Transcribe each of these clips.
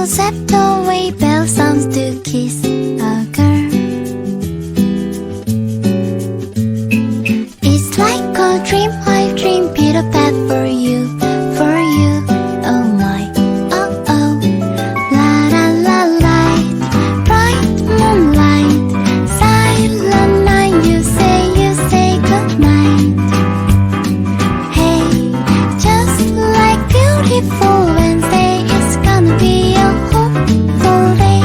accept the way bell sounds to kiss a girl. It's like a dream I dream, Peter Pat for you, oh my, oh oh. La la la light, bright moonlight, silent night, you say goodnight. Hey, just like beautiful Wednesday, it's gonna be a hopeful day.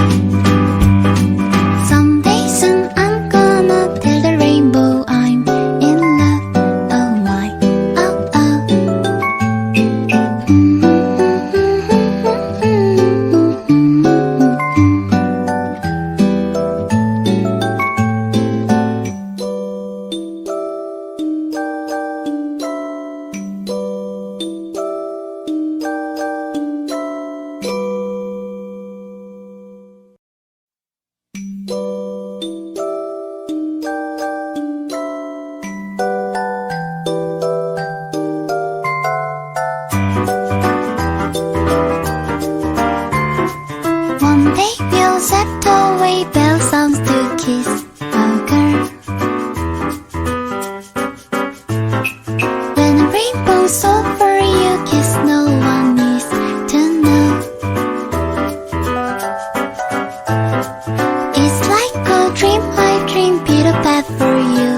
Someday soon I'm gonna tell the rainbow I'm in love, oh my, oh oh. One day we'll set the way bell sounds to kiss a girl. When a rainbow's over, you kiss, no one needs to know. It's like a dream I dream, Peter Pat for you,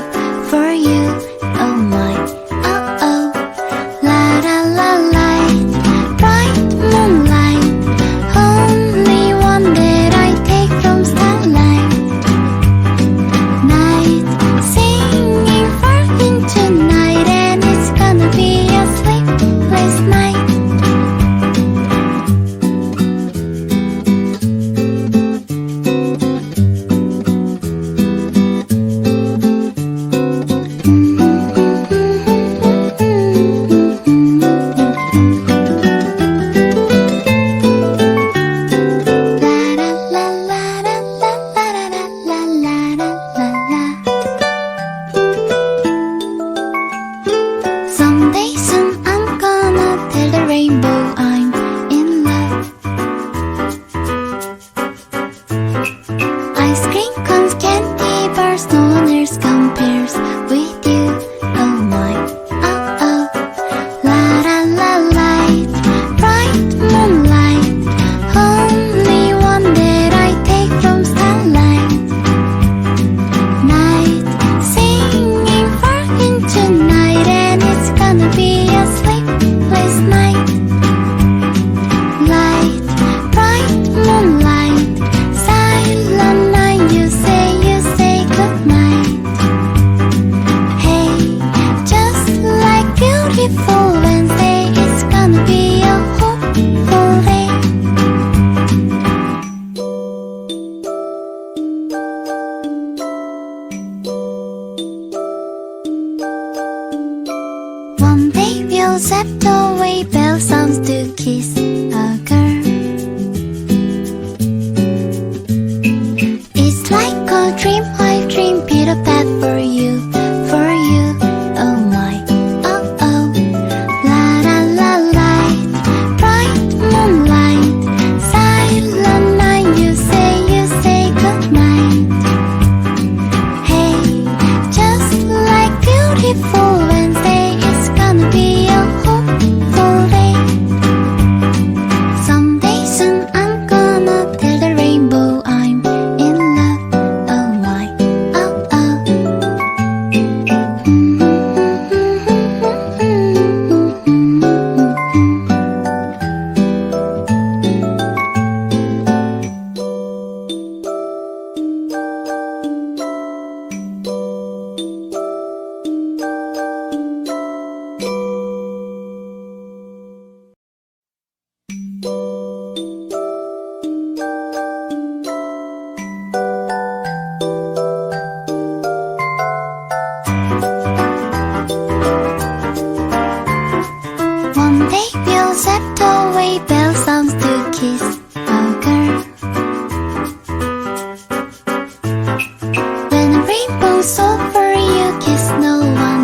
oh my, oh oh. La la la light, bright moonlight, only one that I take from starlight. Night, singing far into night, and it's gonna be a sleepless night. Someday soon I'm gonna tell the rainbow I'm in love. Ice cream cones, candy bars, no one else compares with you, oh my, oh oh. La la la light, bright moonlight, only one that I take from starlight. Night, singing far into night, and it's gonna be a sleepless night. Light, bright moonlight, silent night, you say goodnight. Hey, just like beautiful Wednesday, it's gonna be a hopeful day. One day we'll set the way bell sounds to kiss a girl. It's like a dream I dream, Peter Pat for you, oh my, oh oh. La la la light, bright moonlight, silent night, you say goodnight. Hey, just like beautiful Wednesday, it's gonna be a hopeful day. Someday soon I'm gonna tell the rainbow I'm in love, oh my, oh oh. One day we'll set the way bell sounds to kiss a girl. When a rainbow's over, you kiss, no one